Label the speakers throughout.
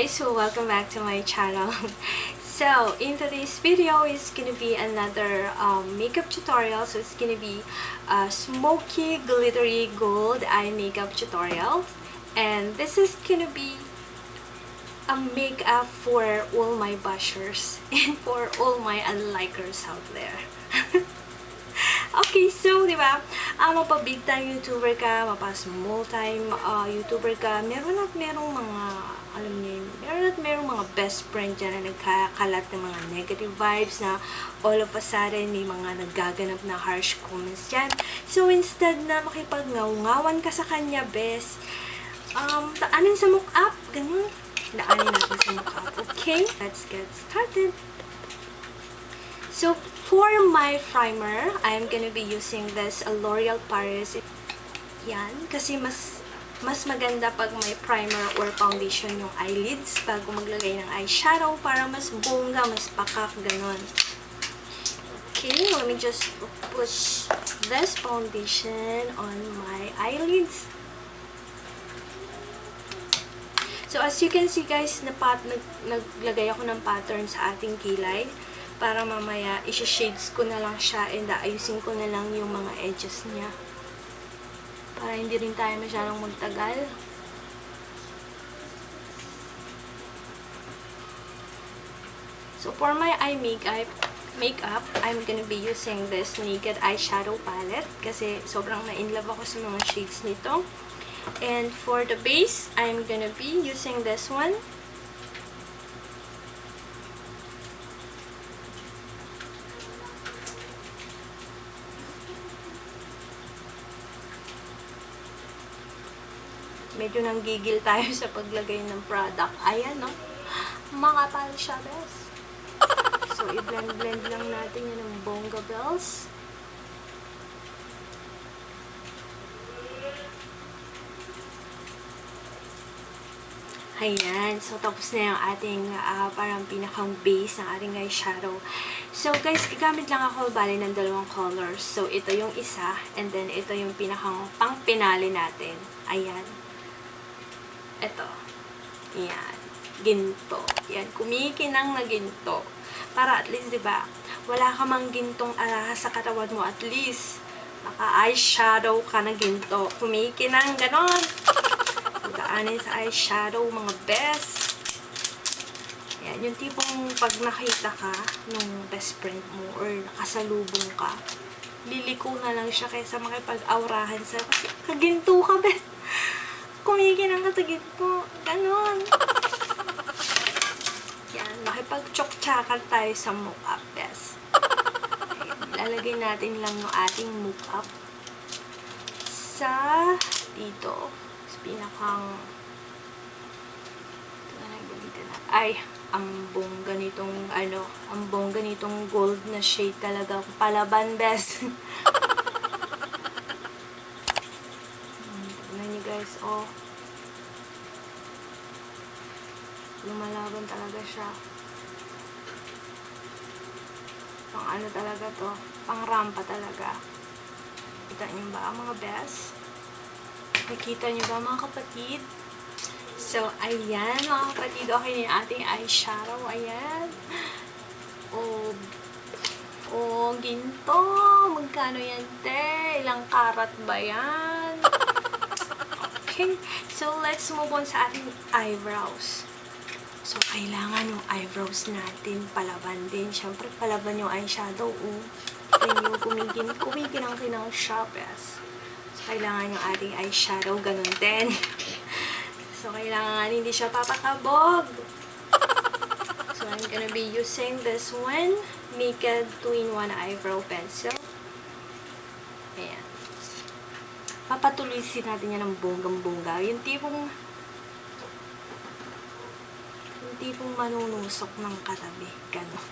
Speaker 1: guys, so welcome back to my channel. So in today's video is gonna be another makeup tutorial. So it's gonna be a smoky glittery gold eye makeup tutorial, and this is gonna be a makeup for all my bashers and for all my unlikers out there. Okay, so, di ba, mapa-big time YouTuber ka, mapa-small time YouTuber ka, merong mga, alam niyo yun, merong mga best friend dyan na nagkakalat ng mga negative vibes na all of a sudden may mga naggaganap na harsh comments dyan. So, instead na makipag-ngaw-ngawan ka sa kanya, best, daanin sa mock-up, ganun. Daanin natin sa mock-up, okay? Let's get started. So, for my primer, I'm gonna be using this L'Oreal Paris. Yan, kasi mas maganda pag may primer or foundation yung eyelids bago maglagay ng eyeshadow para mas bongga, mas pakak, ganon. Okay, let me just push this foundation on my eyelids. So, as you can see guys, naglagay ako ng pattern sa ating kilay. Para mamaya, isi-shades ko na lang siya and ayusin ko na lang yung mga edges niya. Para hindi rin tayo masyadong magtagal. So, for my eye makeup, I'm gonna be using this Naked Eyeshadow Palette kasi sobrang na-inlove ako sa mga shades nito. And for the base, I'm gonna be using this one. Medyo nanggigil tayo sa paglagay ng product. Ayan, no? Makapal siya, bes. So, i-blend-blend lang natin yan ng bongga bells. Ayan. So, tapos na yung ating parang pinakang base ng ating eyeshadow. So, guys, gagamit lang ako bali ng dalawang colors. So, ito yung isa, and then ito yung pinakang pang-pinali natin. Ayan. Ito. Yan. Ginto. Yan. Kumikinang na ginto. Para at least, diba, wala ka mang gintong alahas sa katawan mo. At least, naka-eyeshadow ka na ginto. Kumikinang ganon. Daanin sa eyeshadow, mga best. Yan. Yung tipong pag nakita ka nung best friend mo or nakasalubong ka, liliko na lang siya kaysa makipag-aurahan sa kasi kaginto ka, best. Kumikinang katagid po. Ganon. Yan. Makipag-chok-chakan tayo sa mock-up, bes. Lalagay natin lang yung ating mock-up sa dito. Sa pinakang ay, ang bongga nitong ang bongga nitong gold na shade talaga. Palaban, bes. Guys, oh. Lumalaban talaga siya. Pang ano talaga to? Pang rampa talaga. Kita niyo ba mga best? Nakita niyo ba mga kapatid? So, ayan mga kapatid. Okay na yung ating eyeshadow. Ayan. Oh. Oh, ginto. Magkano yan, te? Ilang karat ba yan? Okay, so let's move on sa ating eyebrows. So, kailangan yung eyebrows natin palaban din. Siyempre, palaban yung eyeshadow. Then yung kumikinang sharp, yes. So, kailangan yung ating eyeshadow, ganun din. So, kailangan hindi siya papakabog. So, I'm gonna be using this one, Naked 2-in-1 Eyebrow Pencil. Ayan. Papatulisin natin yan ng bonggang-bongga. Yung tipong manunusok ng katabi. Gano'n.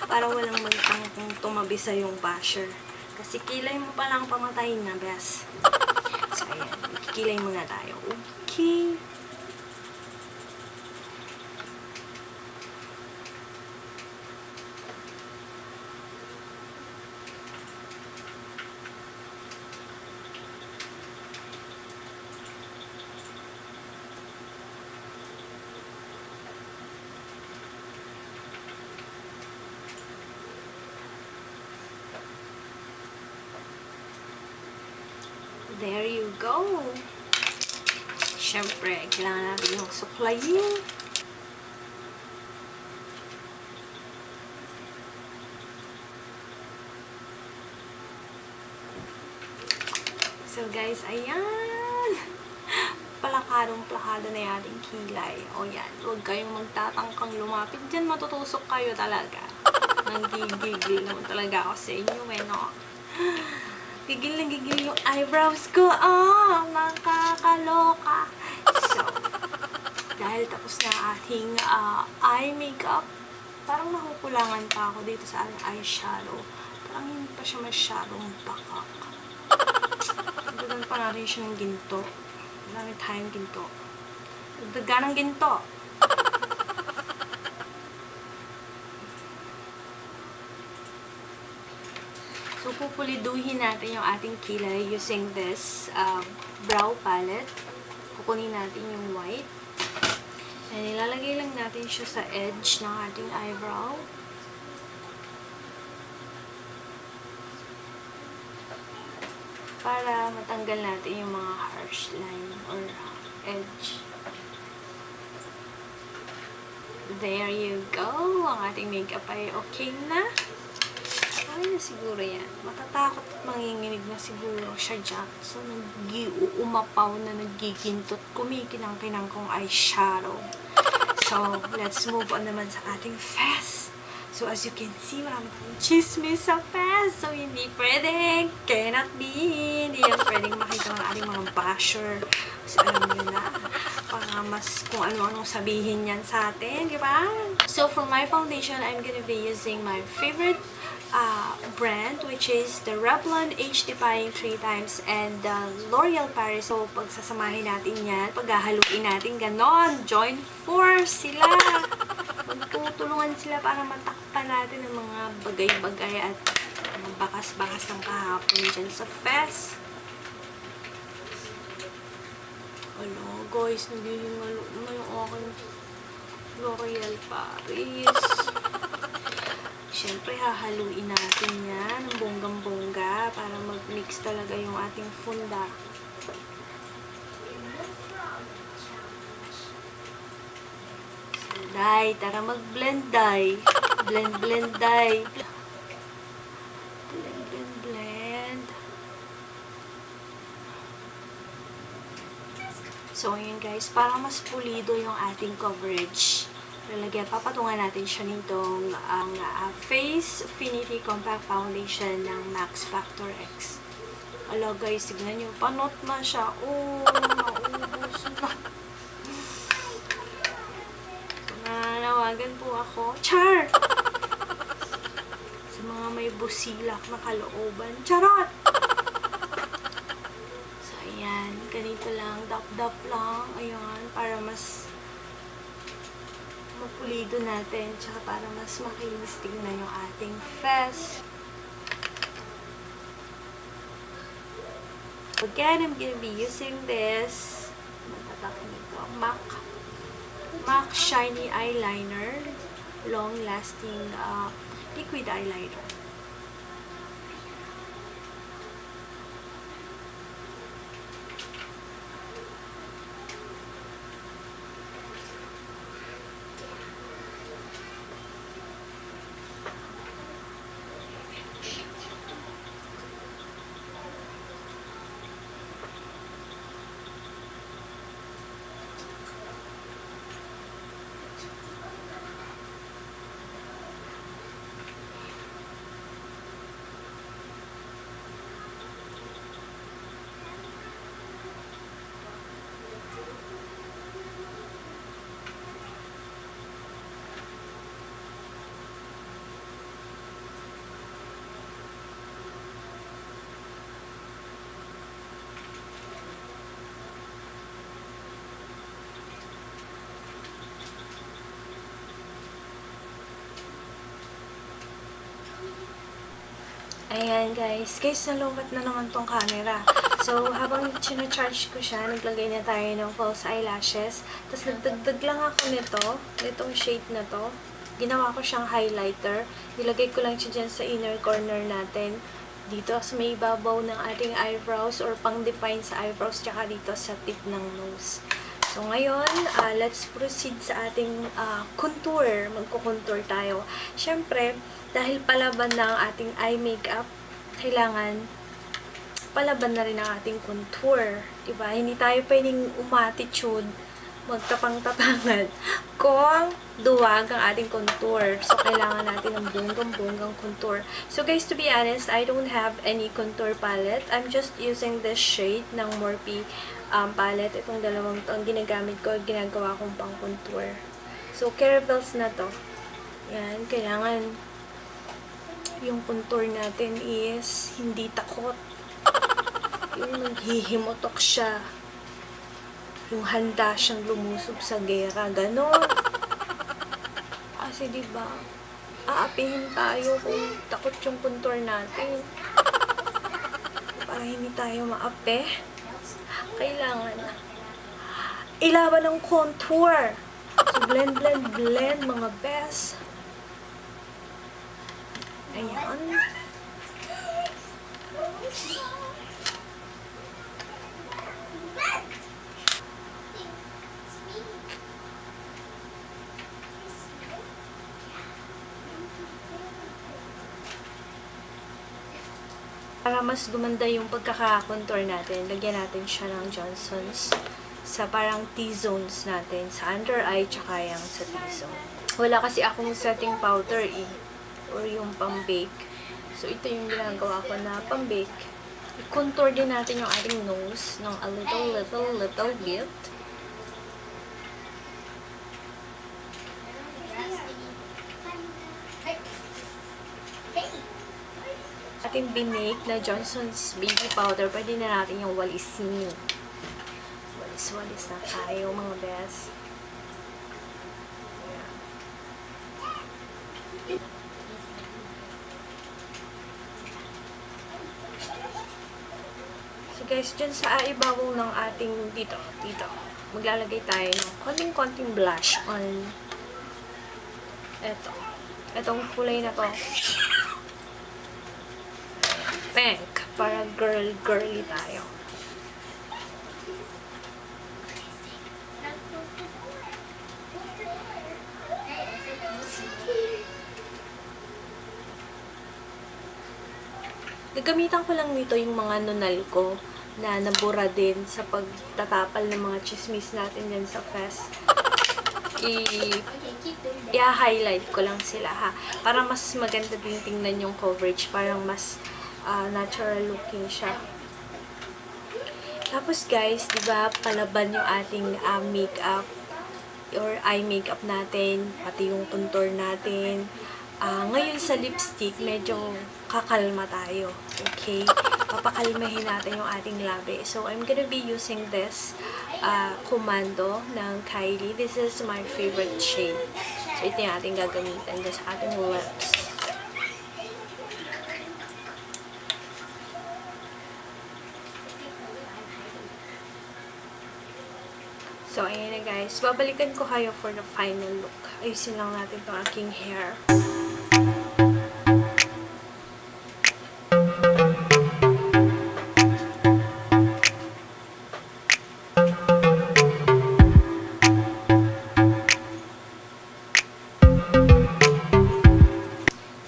Speaker 1: Para walang magtangkong tumabi sa yung basher. Kasi kilay mo palang pamatayin na, bes. So, ayan. Kilay muna tayo. Okay. There you go. Siyempre, kailangan natin yung suklayin. So guys, ayan. Plakadong-plakado na yung ating kilay. O yan, huwag kayong magtatangkang lumapit dyan. Matutusok kayo talaga. Nanggigigil naman talaga ako sa inyo, no? Gigil na gigil yung eyebrows ko. Nakakaloka. So, dahil tapos na ating eye makeup, parang nakukulangan pa ako dito sa eyeshadow. Parang hindi pa siya masyadong bakak. Dagdagan pa natin siya ng ginto. Marami tayong ginto. Dagdagan ng ginto. So, pupuliduhin natin yung ating kilay using this brow palette. Kukunin natin yung white. And ilalagay lang natin siya sa edge ng ating eyebrow. Para matanggal natin yung mga harsh line or edge. There you go. Ang ating makeup ay okay na. Okay na siguro yan. Matatakot at manginginig na siguro siya dyan. So, umapaw na nagigintot. Kumikinang-kinang kong eyeshadow. So, let's move on naman sa ating face. So, as you can see, marami tayong chismis sa face. So, hindi pwedeng. Cannot be. Hindi yan pwedeng makita ng ating mga basher. So, alam nyo na. Para mas kung ano-anong sabihin yan sa atin. Di ba? So, for my foundation, I'm gonna be using my favorite brand, which is the Revlon Age Defying 3x and the L'Oreal Paris. So, pagsasamahin natin yan, paghahaluin natin, ganon. Join force sila. Magtutulungan sila para matakpan natin ang mga bagay-bagay at mga bakas-bakas ng kahapon dyan sa face. Hello, guys, naghihingalo na yung aking L'Oreal Paris. Siyempre, hahaluin natin yan ng bonggang-bongga para mag-mix talaga yung ating funda. So, day, tara mag-blend, day. Blend, blend, day. Blend, blend, blend. So, yun guys, para mas pulido yung ating coverage. Papatungan natin siya nitong Face Affinity Compact Foundation ng Max Factor X. Ala guys, tignan nyo, panot na siya. Oh, naubos na. So, nanawagan po ako. Char! Sa mga may busilak na kalooban. Charot! So, ayan. Ganito lang. Dap-dap lang. Ayan. Para mas mapulido natin, tsaka para mas makinis tignan yung ating face. Again, I'm gonna be using this MAC Shiny Eyeliner, long-lasting liquid eyeliner. Ayan guys. Guys, nalubat na naman tong camera. So, habang charge ko siya, naglagay na tayo ng false eyelashes. Tapos, nagdagdag lang ako nito. Itong shade na to. Ginawa ko siyang highlighter. Nilagay ko lang siya dyan sa inner corner natin. dito sa may babaw ng ating eyebrows or pang-define sa eyebrows, tsaka dito sa tip ng nose. So, ngayon, let's proceed sa ating contour. Magko-contour tayo. Siyempre, dahil palaban na ang ating eye makeup, kailangan palaban na rin ang ating contour. Diba? Hindi tayo pwedeng umattitude, magtapang-tapangan kung duwag ang ating contour. So, kailangan natin ng bonggang-bonggang contour. So, guys, to be honest, I don't have any contour palette. I'm just using this shade ng Morphe palette. Itong dalawang to ang ginagamit ko, ginagawa kong pang contour. So, caravels na to. Yan, kailangan yung contour natin is hindi takot. Yung naghihimutok siya. Yung handa siyang lumusob sa gera. Ganon. Kasi diba, aapihin tayo kung takot yung contour natin. Para hindi tayo maape, kailangan ilaban ng contour. So, blend, blend, blend, mga best. Ayan. Para mas gumanda yung pagkaka-contour natin, lagyan natin siya ng Johnson's sa parang T-zones natin, sa under eye, tsaka yung sa T-zone. Wala kasi akong setting powder or yung pang-bake. So, ito yung ginagawa ko na pang-bake. I-contour din natin yung ating nose ng a little bit. Ating binake na Johnson's baby powder, pwede na natin yung walisin. Walis-walis na tayo, mga best. So guys, dyan sa ibabaw ng ating dito, maglalagay tayo ng konting-konting blush on etong kulay na to. Pink, para girly tayo. Gagamitan ko lang nito yung mga nunal ko na nabura din sa pagtatapal ng mga chismis natin yan sa fest. I-highlight ko lang sila, ha. Para mas maganda din tingnan yung coverage. Parang mas natural looking siya. Tapos guys, diba, palaban yung ating makeup or eye makeup natin, pati yung contour natin. Ngayon sa lipstick, medyo kakalma tayo. Okay? Papakalmahin natin yung ating labi. So, I'm gonna be using this Commando ng Kylie. This is my favorite shade. So, ito yung ating gagamitin sa ating lips. So, ayan na guys. Babalikan ko kayo for the final look. Ayusin lang natin itong aking hair.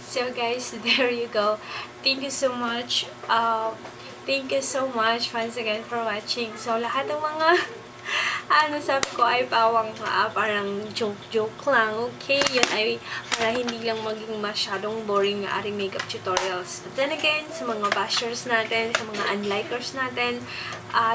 Speaker 1: So guys, there you go. Thank you so much. Thank you so much once again for watching. So, lahat ng mga sabi ko ay pawang parang joke lang, okay? Yun ay para hindi lang maging masyadong boring yung ating makeup tutorials. But then again, sa mga bashers natin, sa mga unlikers natin,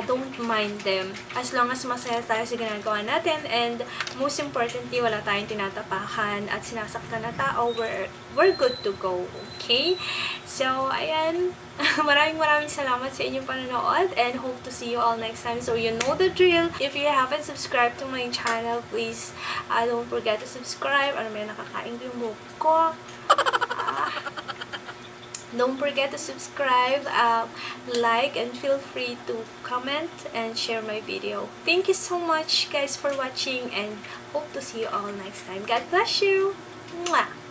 Speaker 1: don't mind them. As long as masaya tayo sa ginagawa natin, and most importantly, wala tayong tinatapakan at sinasaktan na tao, we're good to go, okay? So, ayan. Maraming salamat sa inyong panonood and hope to see you all next time. So, you know the drill. If you haven't subscribed to my channel, please don't forget to subscribe. May nakakain ko yung buhok ko. Don't forget to subscribe, like, and feel free to comment and share my video. Thank you so much, guys, for watching, and hope to see you all next time. God bless you! Mwah!